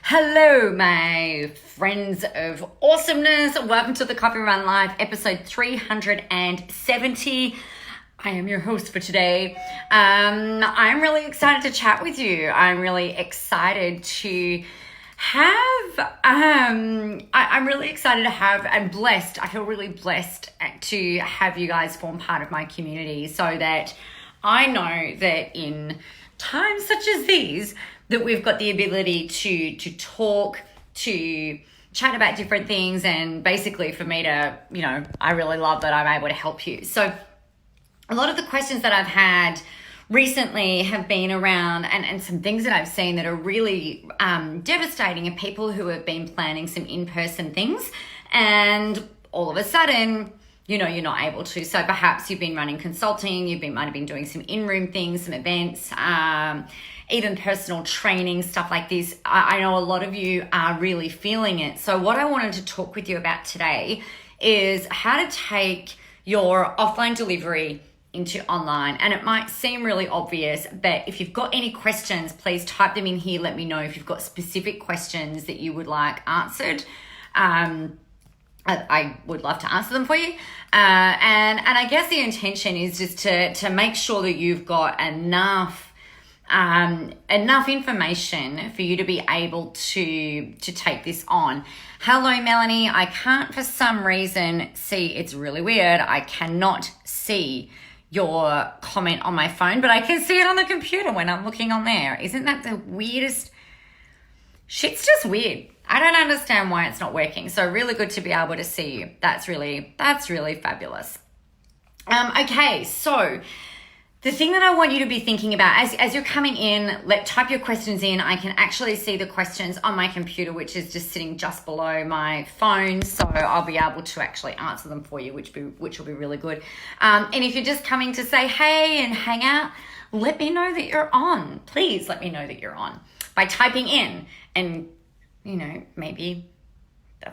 Hello, my friends of awesomeness. Welcome to the Coffee Run Live, episode 370. I am your host for today. I'm really excited to chat with you. I'm really excited to I'm really excited to have, and blessed, I feel really blessed to have you guys form part of my community so that I know that in times such as these, that we've got the ability to talk, to chat about different things, and basically for me to, I really love that I'm able to help you. So a lot of the questions that I've had recently have been around and some things that I've seen that are really devastating, are people who have been planning some in-person things and all of a sudden, you're not able to. So perhaps you've been running consulting, might have been doing some in-room things, some events, even personal training, stuff like this. I know a lot of you are really feeling it. So what I wanted to talk with you about today is how to take your offline delivery into online. And it might seem really obvious, but if you've got any questions, please type them in here. Let me know if you've got specific questions that you would like answered. I would love to answer them for you. And I guess the intention is just to make sure that you've got enough information for you to be able to take this on. Hello, Melanie. I can't for some reason see, it's really weird. I cannot see your comment on my phone, but I can see it on the computer when I'm looking on there. Isn't that the weirdest? Shit's just weird. I don't understand why it's not working. So really good to be able to see you. That's really fabulous. Okay, so the thing that I want you to be thinking about as you're coming in, type your questions in. I can actually see the questions on my computer, which is just sitting just below my phone. So I'll be able to actually answer them for you, which will be really good. And if you're just coming to say hey and hang out, let me know that you're on. Please let me know that you're on by typing in and, maybe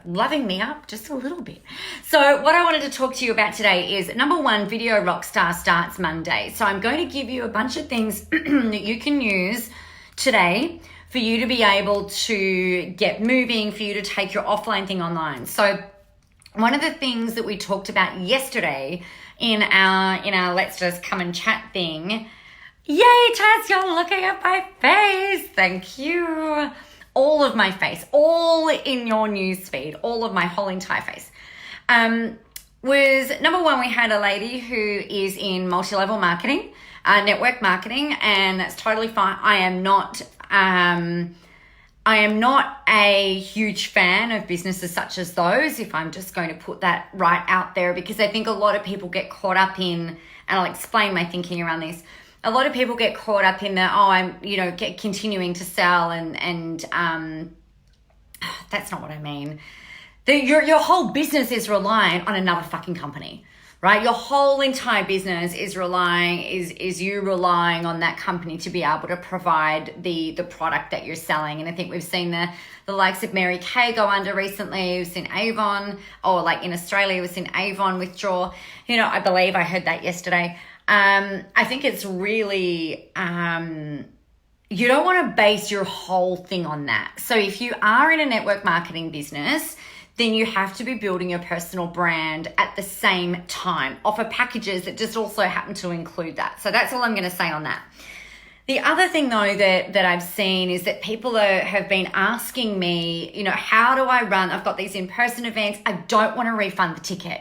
loving me up just a little bit. So what I wanted to talk to you about today is, number one, Video Rockstar starts Monday. So I'm going to give you a bunch of things that you can use today for you to be able to get moving, for you to take your offline thing online. So one of the things that we talked about yesterday in our Let's Just Come and Chat thing. Yay, Taz, you're looking at my face. Thank you. All of my face, all in your news feed, all of my whole entire face, was number one, we had a lady who is in multi-level marketing, network marketing, and that's totally fine. I am not a huge fan of businesses such as those, if I'm just going to put that right out there, because I think a lot of people get caught up in, and I'll explain my thinking around this. A lot of people get caught up in I'm continuing to sell and that's not what I mean. Your whole business is reliant on another fucking company, right? Your whole entire business is you relying on that company to be able to provide the product that you're selling. And I think we've seen the likes of Mary Kay go under recently. We've seen Avon, or like in Australia, we've seen Avon withdraw. I believe I heard that yesterday. I think it's really, you don't want to base your whole thing on that. So if you are in a network marketing business, then you have to be building your personal brand at the same time. Offer packages that just also happen to include that. So that's all I'm going to say on that. The other thing though that I've seen is that people have been asking me, how do I run? I've got these in-person events. I don't want to refund the ticket.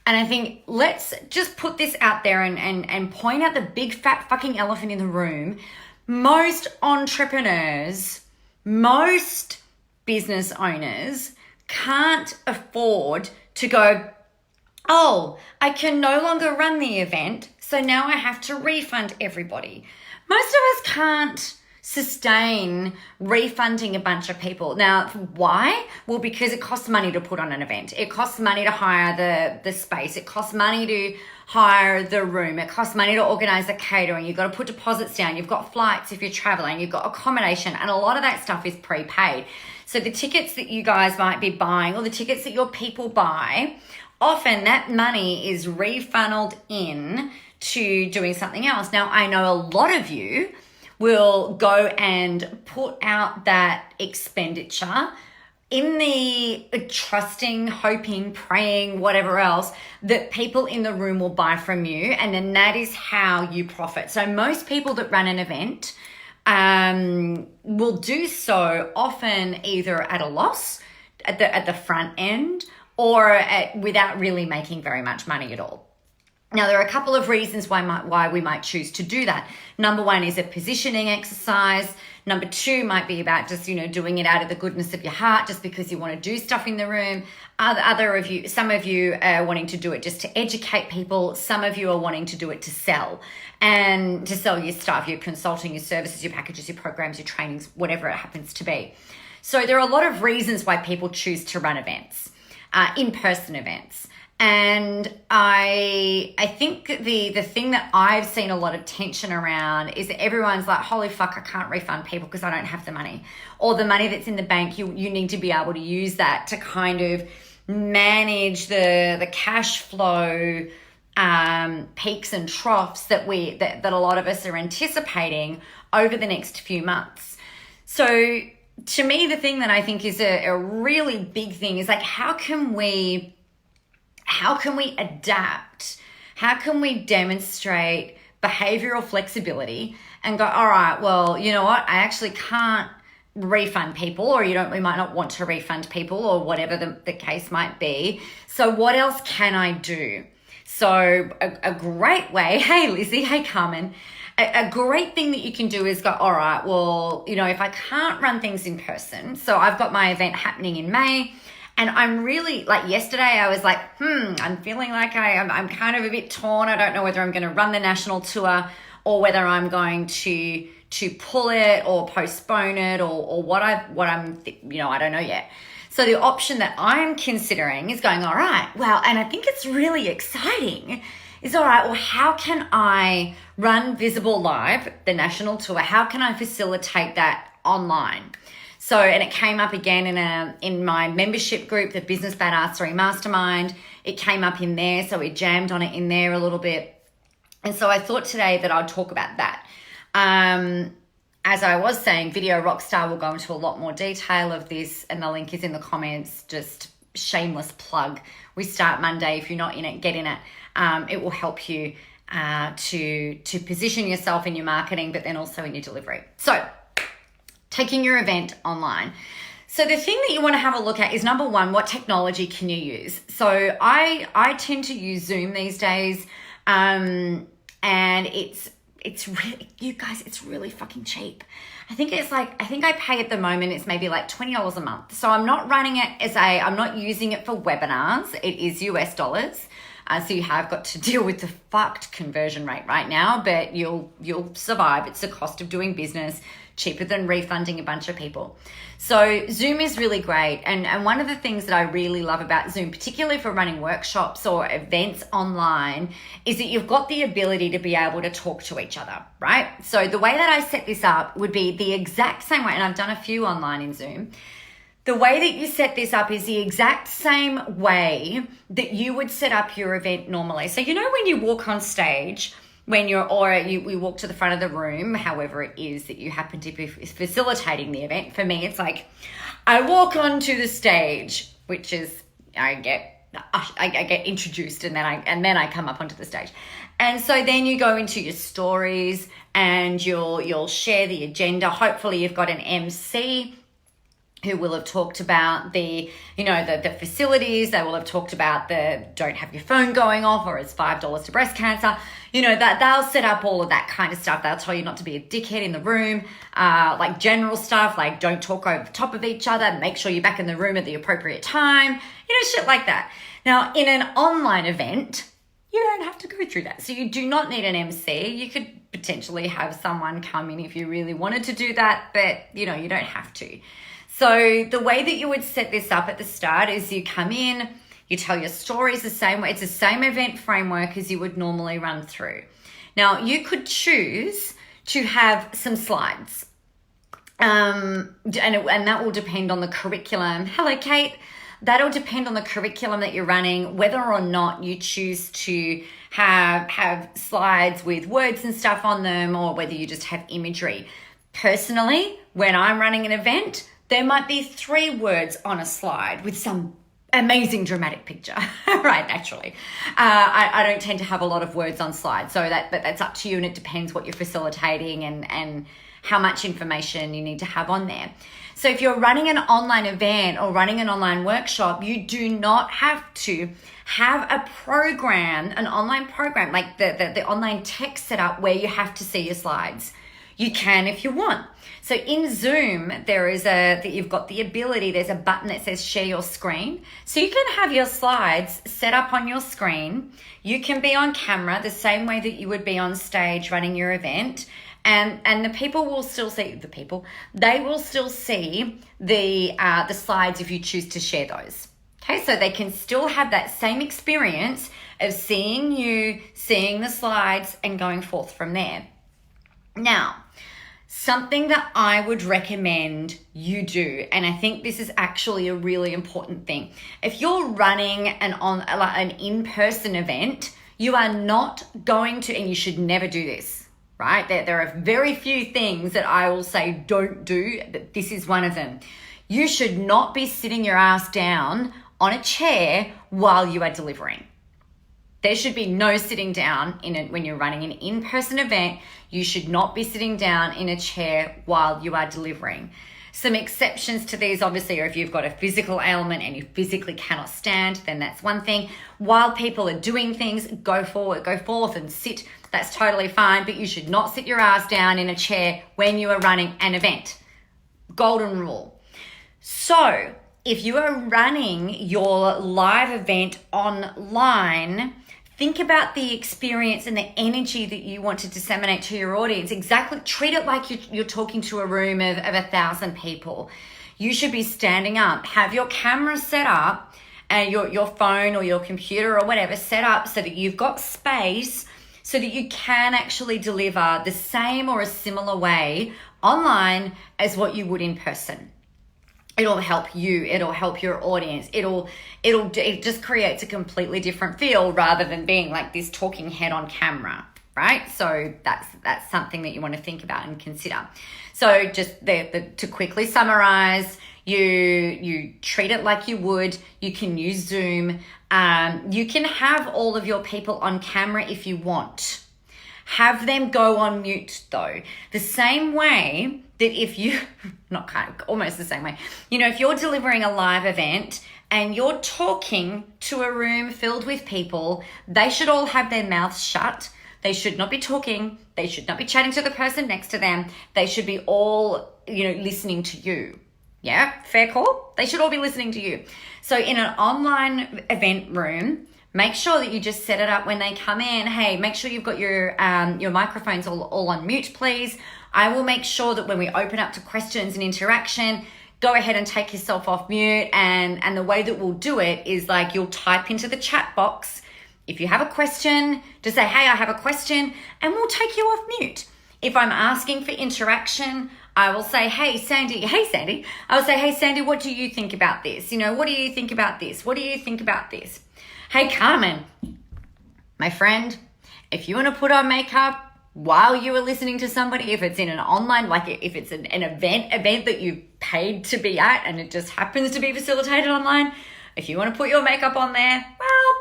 And I think let's just put this out there and point out the big fat fucking elephant in the room. Most entrepreneurs, most business owners can't afford to go, oh, I can no longer run the event, so now I have to refund everybody. Most of us can't sustain refunding a bunch of people. Now, why? Well, because it costs money to put on an event. It costs money to hire the space. It costs money to hire the room. It costs money to organize the catering. You've got to put deposits down. You've got flights if you're traveling. You've got accommodation, and a lot of that stuff is prepaid. So the tickets that you guys might be buying, or the tickets that your people buy, often that money is refunneled in to doing something else. Now, I know a lot of you will go and put out that expenditure in the trusting, hoping, praying, whatever else, that people in the room will buy from you. And then that is how you profit. So most people that run an event will do so often either at a loss at the front end or without really making very much money at all. Now, there are a couple of reasons why we might choose to do that. Number one is a positioning exercise. Number two might be about just, doing it out of the goodness of your heart, just because you want to do stuff in the room. Some of you are wanting to do it just to educate people. Some of you are wanting to do it to sell, and to sell your stuff, your consulting, your services, your packages, your programs, your trainings, whatever it happens to be. So there are a lot of reasons why people choose to run events, in-person events. And I think the thing that I've seen a lot of tension around is that everyone's like, holy fuck, I can't refund people because I don't have the money. Or the money that's in the bank, you need to be able to use that to kind of manage the cash flow peaks and troughs that a lot of us are anticipating over the next few months. So to me, the thing that I think is a really big thing is like, how can we adapt? How can we demonstrate behavioral flexibility and go, all right, well, you know what? I actually can't refund people, or we might not want to refund people, or whatever the case might be. So what else can I do? So a great way, hey Lizzie, hey Carmen, a great thing that you can do is go, all right, well, if I can't run things in person, so I've got my event happening in May, and I'm really, like yesterday, I was like, I'm feeling like I'm kind of a bit torn. I don't know whether I'm going to run the national tour or whether I'm going to pull it or postpone it or what I don't know yet. So the option that I'm considering is going, all right, well, and I think it's really exciting, is all right, well, how can I run Visible Live, the national tour? How can I facilitate that online? So, and it came up again in my membership group, the Business Badass 3 Mastermind. It came up in there, so we jammed on it in there a little bit. And so I thought today that I'd talk about that. As I was saying, Video Rockstar will go into a lot more detail of this, and the link is in the comments. Just shameless plug. We start Monday. If you're not in it, get in it. It will help you to position yourself in your marketing, but then also in your delivery. So, taking your event online. So the thing that you want to have a look at is, number one, what technology can you use? So I tend to use Zoom these days, and it's really, you guys, it's really fucking cheap. I think I pay at the moment, it's maybe like $20 a month. So I'm not running it I'm not using it for webinars. It is US dollars. So you have got to deal with the fucked conversion rate right now, but you'll survive. It's the cost of doing business, cheaper than refunding a bunch of people. So Zoom is really great. And one of the things that I really love about Zoom, particularly for running workshops or events online, is that you've got the ability to be able to talk to each other, right? So the way that I set this up would be the exact same way, and I've done a few online in Zoom. The way that you set this up is the exact same way that you would set up your event normally. So when you walk on stage, we walk to the front of the room, however it is that you happen to be facilitating the event. For me, it's like I walk onto the stage, which is I get introduced and then I come up onto the stage. And so then you go into your stories and you'll share the agenda. Hopefully you've got an MC who will have talked about the facilities. They will have talked about the don't have your phone going off, or it's $5 to breast cancer. That they'll set up all of that kind of stuff. They'll tell you not to be a dickhead in the room, like general stuff, like don't talk over the top of each other, make sure you're back in the room at the appropriate time, shit like that. Now, in an online event, you don't have to go through that. So you do not need an MC. You could potentially have someone come in if you really wanted to do that, but you don't have to. So the way that you would set this up at the start is you come in, you tell your stories the same way. It's the same event framework as you would normally run through. Now, you could choose to have some slides, and that will depend on the curriculum. Hello, Kate. that'll depend on the curriculum that you're running, whether or not you choose to have slides with words and stuff on them, or whether you just have imagery. Personally, when I'm running an event, there might be 3 words on a slide with some amazing dramatic picture, right? Naturally, I don't tend to have a lot of words on slides, but that's up to you, and it depends what you're facilitating and how much information you need to have on there. So if you're running an online event or running an online workshop, you do not have to have a program, an online program, like the online text set up where you have to see your slides. You can if you want. So in Zoom, you've got the ability, there's a button that says share your screen. So you can have your slides set up on your screen. You can be on camera the same way that you would be on stage running your event. And the people will still see, they will still see the slides if you choose to share those. Okay, so they can still have that same experience of seeing you, seeing the slides, and going forth from there. Now, something that I would recommend you do, and I think this is actually a really important thing. If you're running an in-person event, you are not going to, and you should never do this, right? There are very few things that I will say don't do, but this is one of them. You should not be sitting your ass down on a chair while you are delivering. There should be no sitting down when you're running an in-person event. You should not be sitting down in a chair while you are delivering. Some exceptions to these obviously are if you've got a physical ailment and you physically cannot stand, then that's one thing. While people are doing things, go forth and sit. That's totally fine, but you should not sit your ass down in a chair when you are running an event. Golden rule. So if you are running your live event online, think about the experience and the energy that you want to disseminate to your audience. Exactly. Treat it like you're talking to a room of 1,000 people. You should be standing up. Have your camera set up and your phone or your computer or whatever set up so that you've got space so that you can actually deliver the same or a similar way online as what you would in person. It'll help you. It'll help your audience. It just creates a completely different feel rather than being like this talking head on camera, right? So that's something that you want to think about and consider. So just to quickly summarize, you treat it like you would. You can use Zoom. You can have all of your people on camera if you want. Have them go on mute though. The same way that almost the same way. If you're delivering a live event and you're talking to a room filled with people, they should all have their mouths shut. They should not be talking. They should not be chatting to the person next to them. They should be all, listening to you. Yeah, fair call. They should all be listening to you. So in an online event room, make sure that you just set it up when they come in. Hey, make sure you've got your microphones all on mute, please. I will make sure that when we open up to questions and interaction, go ahead and take yourself off mute. And the way that we'll do it is like you'll type into the chat box. If you have a question, just say, hey, I have a question, and we'll take you off mute. If I'm asking for interaction, I will say, hey, Sandy. I will say, hey, Sandy, what do you think about this? What do you think about this? What do you think about this? Hey, Carmen, my friend, if you want to put on makeup while you are listening to somebody, if it's in an online, like if it's an event that you paid to be at and it just happens to be facilitated online, if you want to put your makeup on there, well,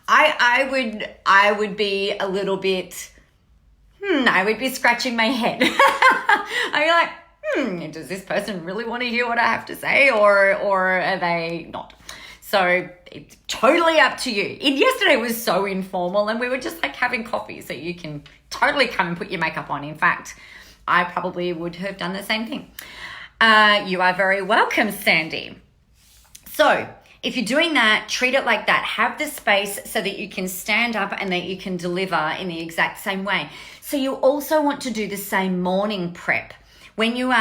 I would be a little bit, I would be scratching my head. I'd be like, does this person really want to hear what I have to say or are they not? So it's totally up to you. Yesterday was so informal and we were just like having coffee, so you can totally come and put your makeup on. In fact, I probably would have done the same thing. You are very welcome, Sandy. So if you're doing that, treat it like that. Have the space so that you can stand up and that you can deliver in the exact same way. So you also want to do the same morning prep. When you're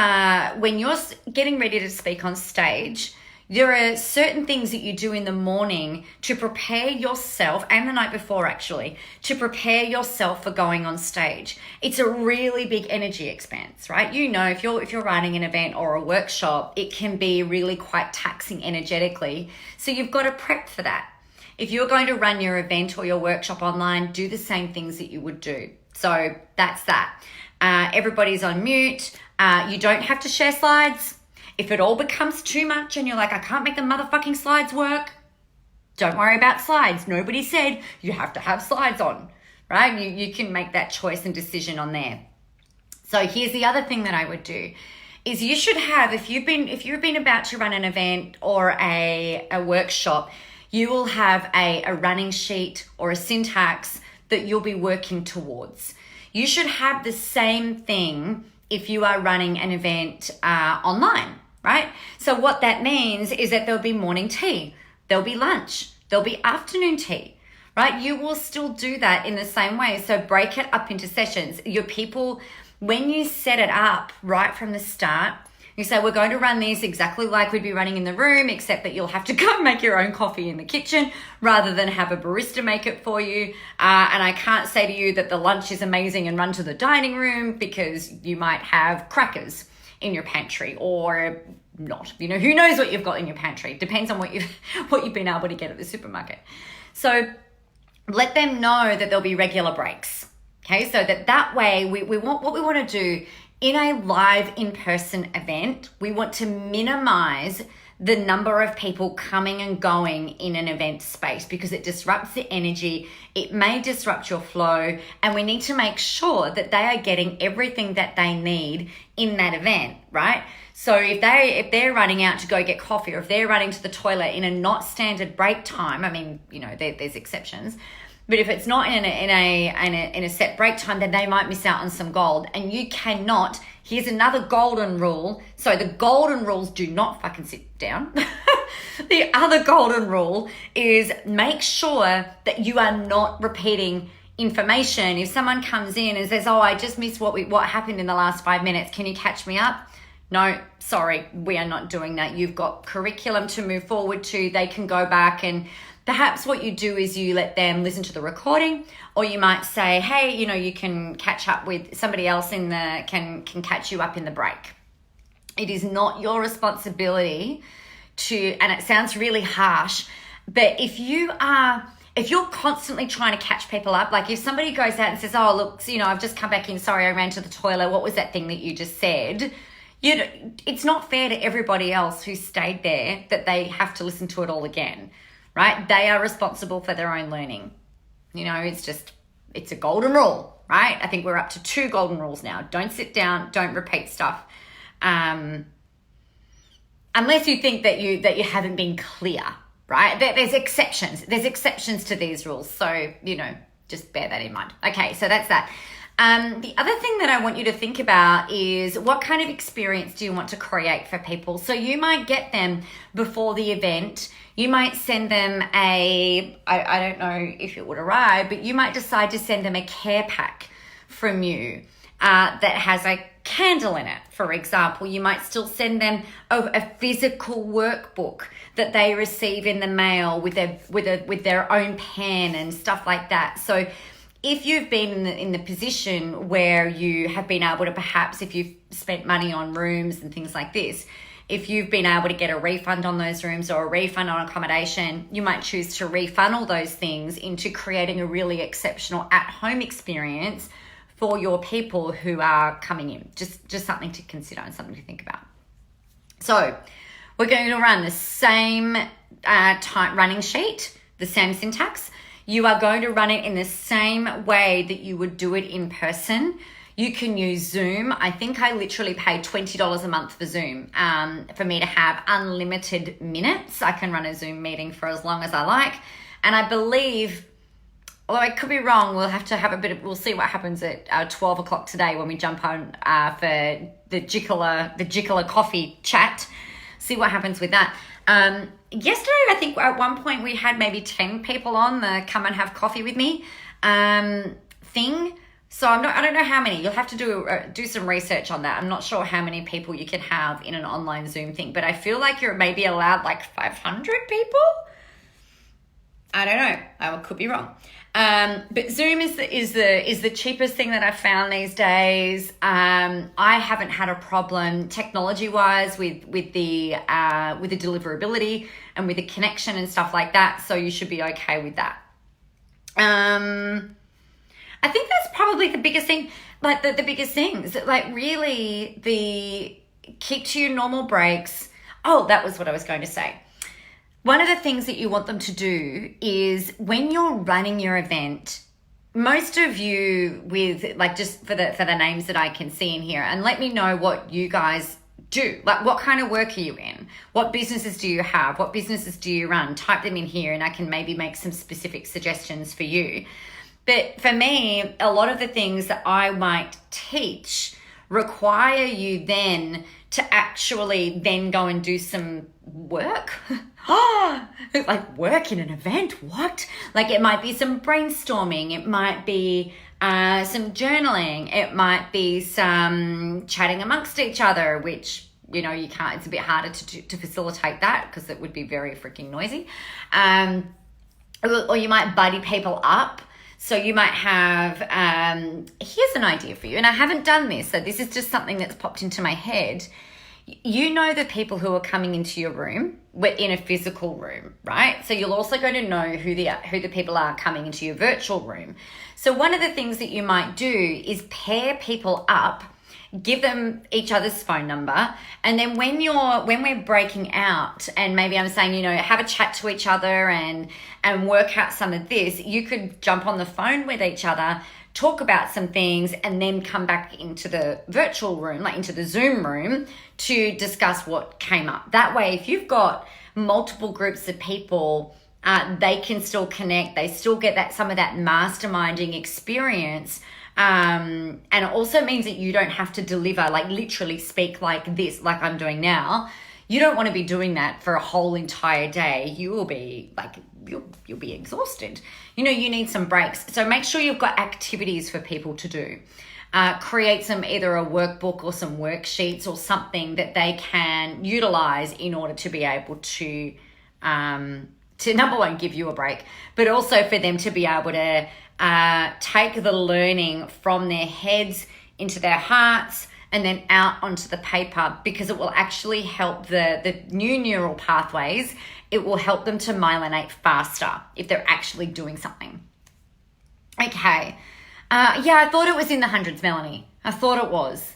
getting ready to speak on stage, There are certain things that you do in the morning to prepare yourself, and the night before actually, to prepare yourself for going on stage. It's a really big energy expense, right? You know, if you're running an event or a workshop, it can be really quite taxing energetically. So you've got to prep for that. If you're going to run your event or your workshop online, do the same things that you would do. So that's that. Everybody's on mute. You don't have to share slides. If it all becomes too much and you're like, I can't make the motherfucking slides work, don't worry about slides. Nobody said you have to have slides on, right? You can make that choice and decision on there. So here's the other thing that I would do is you should have, if you've been about to run an event or a workshop, you will have a running sheet or a syntax that you'll be working towards. You should have the same thing if you are running an event online, right? So what that means is that there'll be morning tea, there'll be lunch, there'll be afternoon tea, right? You will still do that in the same way. So break it up into sessions. Your people, when you set it up right from the start, you say, we're going to run these exactly like we'd be running in the room, except that you'll have to go make your own coffee in the kitchen rather than have a barista make it for you. And I can't say to you that the lunch is amazing and run to the dining room because you might have crackers in your pantry or not. You know, who knows what you've got in your pantry? Depends on what you've been able to get at the supermarket. So let them know that there'll be regular breaks. Okay, so that way we want, what we want to do in a live in-person event, we want to minimize the number of people coming and going in an event space because it disrupts the energy, it may disrupt your flow, and we need to make sure that they are getting everything that they need in that event, right? So if they're running out to go get coffee, or if they're running to the toilet in a not standard break time, I mean, you know, there's exceptions, but if it's not in a set break time, then they might miss out on some gold. And you cannot, here's another golden rule. So the golden rules do not fucking sit down. The other golden rule is make sure that you are not repeating information. If someone comes in and says, oh, I just missed what happened in the last 5 minutes, can you catch me up? No, sorry, we are not doing that. You've got curriculum to move forward to. They can go back, and perhaps what you do is you let them listen to the recording, or you might say, hey, you know, you can catch up with somebody else can catch you up in the break. It is not your responsibility to, and it sounds really harsh, but if you're constantly trying to catch people up, like if somebody goes out and says, oh, look, you know, I've just come back in, sorry, I ran to the toilet, what was that thing that you just said? It's not fair to everybody else who stayed there that they have to listen to it all again. Right? They are responsible for their own learning. You know, it's a golden rule, right? I think we're up to 2 golden rules now. Don't sit down, don't repeat stuff. Unless you think that you haven't been clear, right? There's exceptions. There's exceptions to these rules. So, you know, just bear that in mind. Okay, so that's that. The other thing that I want you to think about is what kind of experience do you want to create for people? So you might get them before the event. You might send them I don't know if it would arrive, but you might decide to send them a care pack from you that has a candle in it, for example. You might still send them a physical workbook that they receive in the mail with their own pen and stuff like that. So if you've been in the position where you have been able to, perhaps if you've spent money on rooms and things like this, if you've been able to get a refund on those rooms or a refund on accommodation, you might choose to refunnel those things into creating a really exceptional at-home experience for your people who are coming in. Just something to consider and something to think about. So we're going to run the same running sheet, the same syntax. You are going to run it in the same way that you would do it in person. You can use Zoom. I think I literally pay $20 a month for Zoom for me to have unlimited minutes. I can run a Zoom meeting for as long as I like. And I believe, although I could be wrong, we'll have to have we'll see what happens at 12 o'clock today when we jump on for the Jickler coffee chat. See what happens with that. Yesterday, I think at one point we had maybe 10 people on the come and have coffee with me thing. So I don't know how many. You'll have to do some research on that. I'm not sure how many people you can have in an online Zoom thing, but I feel like you're maybe allowed like 500 people. I don't know. I could be wrong. But Zoom is the cheapest thing that I've found these days. I haven't had a problem technology wise with the deliverability and with the connection and stuff like that. So you should be okay with that. I think that's probably the biggest thing, like the biggest things, like really the keep to your normal breaks. Oh, that was what I was going to say. One of the things that you want them to do is when you're running your event, most of you with like just for the names that I can see in here, and let me know what you guys do. Like what kind of work are you in? What businesses do you have? What businesses do you run? Type them in here and I can maybe make some specific suggestions for you. But for me, a lot of the things that I might teach require you then to actually then go and do some work. Like work in an event, what? Like it might be some brainstorming, it might be some journaling, it might be some chatting amongst each other, which, you know, you can't, it's a bit harder to facilitate that because it would be very freaking noisy. Or you might buddy people up. So you might have, here's an idea for you, and I haven't done this, so this is just something that's popped into my head. You know the people who are coming into your room, we're in a physical room, right? So you're also going to know who the people are coming into your virtual room. So one of the things that you might do is pair people up, give them each other's phone number, and then when we're breaking out and maybe I'm saying, you know, have a chat to each other and work out some of this, you could jump on the phone with each other, talk about some things, and then come back into the virtual room, like into the Zoom room, to discuss what came up. That way, if you've got multiple groups of people, they can still connect, they still get some of that masterminding experience. And it also means that you don't have to deliver, like literally speak like this, like I'm doing now. You don't want to be doing that for a whole entire day. You will be like, you'll be exhausted. You know, you need some breaks. So make sure you've got activities for people to do. Create either a workbook or some worksheets or something that they can utilize in order to be able to number one, give you a break, but also for them to be able to take the learning from their heads into their hearts and then out onto the paper, because it will actually help the new neural pathways. It will help them to myelinate faster if they're actually doing something. Okay. Yeah, I thought it was in the hundreds, Melanie. I thought it was.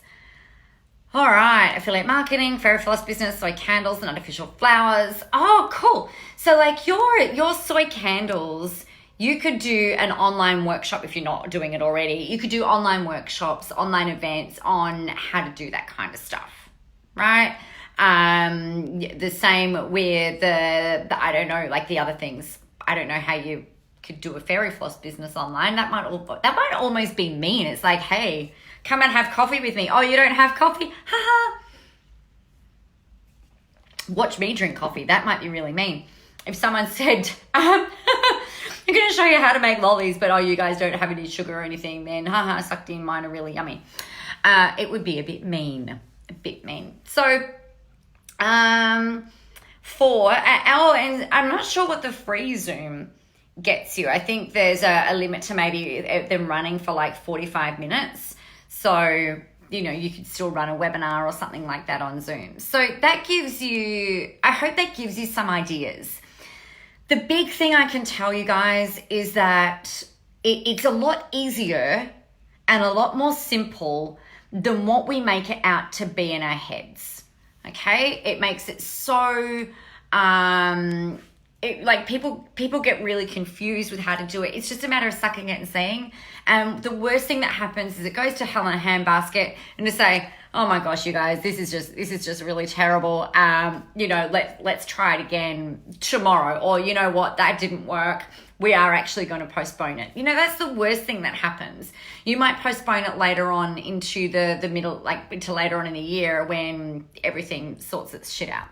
All right, affiliate marketing, fairy floss business, soy candles and artificial flowers. Oh, cool. So like your soy candles, you could do an online workshop if you're not doing it already. You could do online workshops, online events on how to do that kind of stuff, right? The same with the I don't know, like the other things. I don't know how you could do a fairy floss business online. That might almost be mean. It's like, hey, come and have coffee with me. Oh, you don't have coffee? Haha. Watch me drink coffee. That might be really mean. If someone said, I'm going to show you how to make lollies, but oh, you guys don't have any sugar or anything, then haha, sucked in, mine are really yummy. It would be a bit mean. So, and I'm not sure what the free Zoom gets you. I think there's a limit to maybe them running for like 45 minutes. So, you know, you could still run a webinar or something like that on Zoom. So that gives you, I hope that gives you some ideas. The big thing I can tell you guys is that it's a lot easier and a lot more simple than what we make it out to be in our heads. Okay? It makes it so, like people get really confused with how to do it. It's just a matter of sucking it and saying. And the worst thing that happens is it goes to hell in a handbasket and to say, oh my gosh, you guys, this is just really terrible. You know, let's try it again tomorrow. Or you know what, that didn't work. We are actually going to postpone it. You know, that's the worst thing that happens. You might postpone it later on into the middle, like into later on in the year when everything sorts its shit out.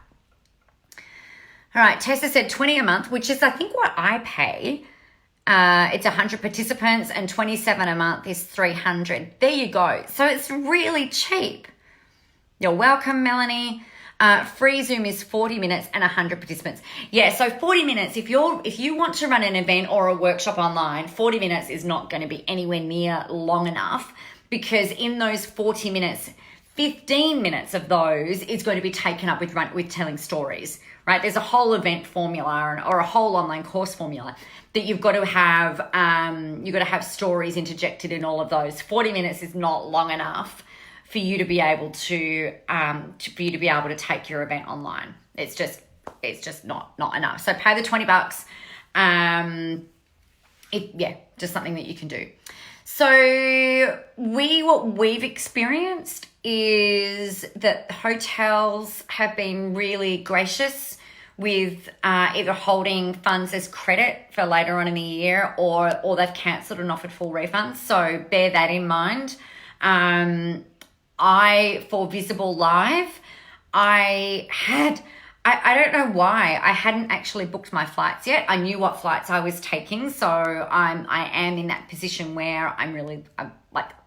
All right, Tessa said 20 a month, which is I think what I pay. It's 100 participants, and 27 a month is 300. There you go. So it's really cheap. You're welcome, Melanie. Free Zoom is 40 minutes and 100 participants. Yeah, so 40 minutes, if you want to run an event or a workshop online, 40 minutes is not going to be anywhere near long enough, because in those 40 minutes, 15 minutes of those is going to be taken up with telling stories, right? There's a whole event formula or a whole online course formula that you've got to have stories interjected in all of those. 40 minutes is not long enough for you to be able to take your event online. It's just not enough. So pay the $20. Just something that you can do. So what we've experienced is that hotels have been really gracious with either holding funds as credit for later on in the year, or they've cancelled and offered full refunds. So bear that in mind. For Visible Live, I don't know why I hadn't actually booked my flights yet. I knew what flights I was taking, so I am in that position where I'm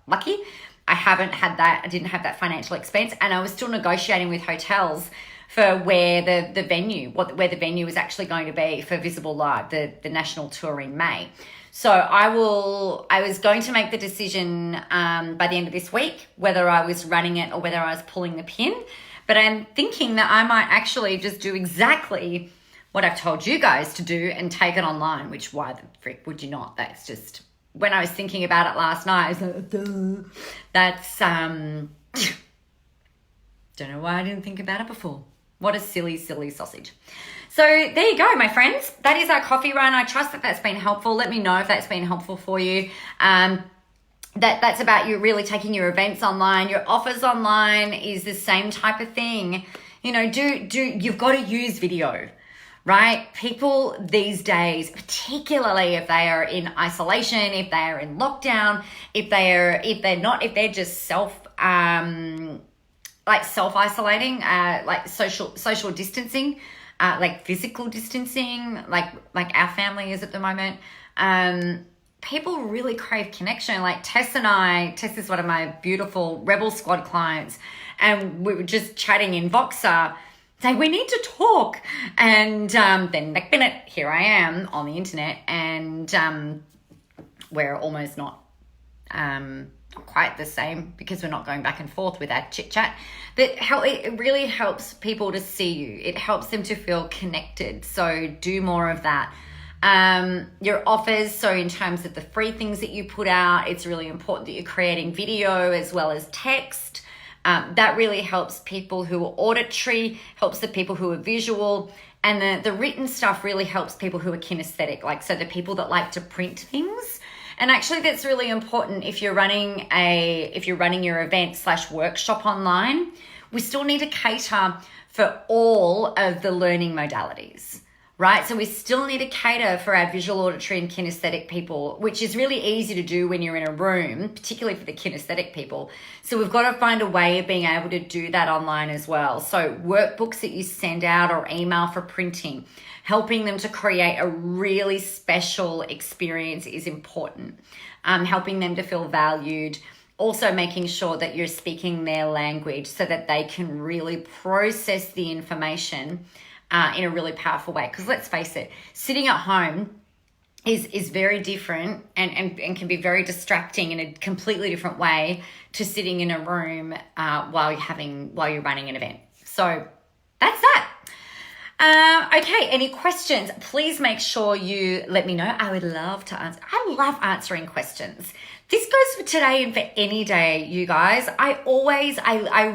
lucky. I didn't have that financial expense, and I was still negotiating with hotels for where the venue is actually going to be for Visible Live, the national tour in May. So I was going to make the decision by the end of this week whether I was running it or whether I was pulling the pin. But I'm thinking that I might actually just do exactly what I've told you guys to do and take it online, which why the frick would you not? That's just, when I was thinking about it last night, I was like, duh. That's, don't know why I didn't think about it before. What a silly, silly sausage. So there you go, my friends. That is our coffee run. I trust that that's been helpful. Let me know if that's been helpful for you. That's about you really taking your events online. Your offers online is the same type of thing. You know, you've got to use video, right? People these days, particularly if they are in isolation, if they are in lockdown, if they're just self-isolating, like social distancing, like physical distancing, like our family is at the moment. People really crave connection. Like Tess is one of my beautiful Rebel Squad clients, and we were just chatting in Voxer, saying we need to talk. And then next minute, here I am on the internet, and we're almost not quite the same because we're not going back and forth with our chit chat. But it really helps people to see you. It helps them to feel connected. So do more of that. Your offers, so in terms of the free things that you put out, it's really important that you're creating video as well as text. That really helps people who are auditory, helps the people who are visual, and the written stuff really helps people who are kinesthetic, like so the people that like to print things. And actually that's really important if you're running your event / workshop online. We still need to cater for all of the learning modalities, right? So we still need to cater for our visual, auditory, and kinesthetic people, which is really easy to do when you're in a room, particularly for the kinesthetic people. So we've got to find a way of being able to do that online as well. So workbooks that you send out or email for printing, helping them to create a really special experience is important. Helping them to feel valued. Also making sure that you're speaking their language so that they can really process the information in a really powerful way. Because let's face it, sitting at home is very different and can be very distracting in a completely different way to sitting in a room while you're running an event. So that's that. Okay, any questions? Please make sure you let me know. I would love to answer. I love answering questions. This goes for today and for any day, you guys. I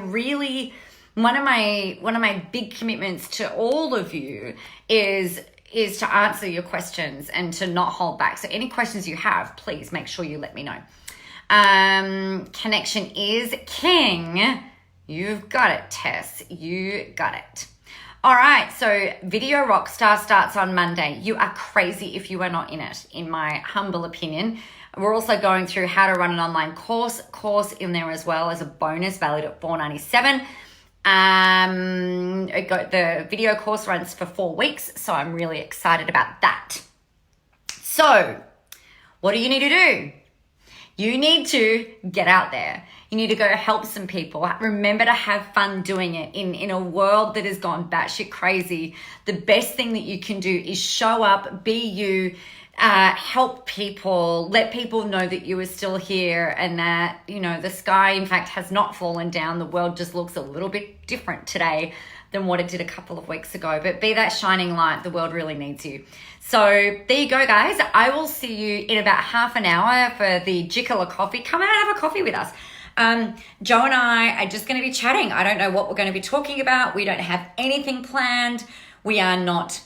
really, one of my big commitments to all of you is to answer your questions and to not hold back. So any questions you have, please make sure you let me know. Connection is king. You've got it, Tess. You got it. All right, so Video Rockstar starts on Monday. You are crazy if you are not in it, in my humble opinion. We're also going through how to run an online course in there as well as a bonus valued at $497. The video course runs for 4 weeks, so I'm really excited about that. So What do you need to do? You need to get out there. You need to go help some people. Remember to have fun doing it. In a world that has gone batshit crazy, the best thing that you can do is show up, be you, help people, let people know that you are still here and that, you know, the sky, in fact, has not fallen down. The world just looks a little bit different today than what it did a couple of weeks ago. But be that shining light. The world really needs you. So there you go, guys. I will see you in about half an hour for the Jickle coffee. Come out and have a coffee with us. Joe and I are just going to be chatting. I don't know what we're going to be talking about. We don't have anything planned. We are not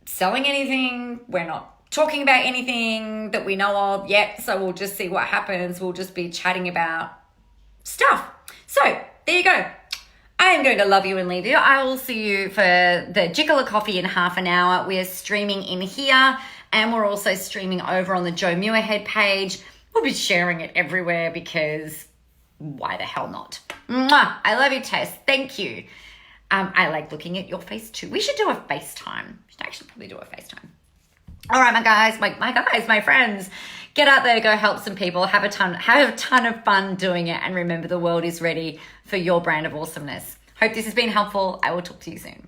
selling anything. We're not talking about anything that we know of yet. So we'll just see what happens. We'll just be chatting about stuff. So there you go. I am going to love you and leave you. I will see you for the Jickle coffee in half an hour. We are streaming in here and we're also streaming over on the Joe Muirhead page. We'll be sharing it everywhere because why the hell not? Mwah! I love you, Tess. Thank you. I like looking at your face too. We should do a FaceTime. We should actually probably do a FaceTime. All right, my guys, my friends, get out there, go help some people, have a ton of fun doing it, and remember the world is ready for your brand of awesomeness. Hope this has been helpful. I will talk to you soon.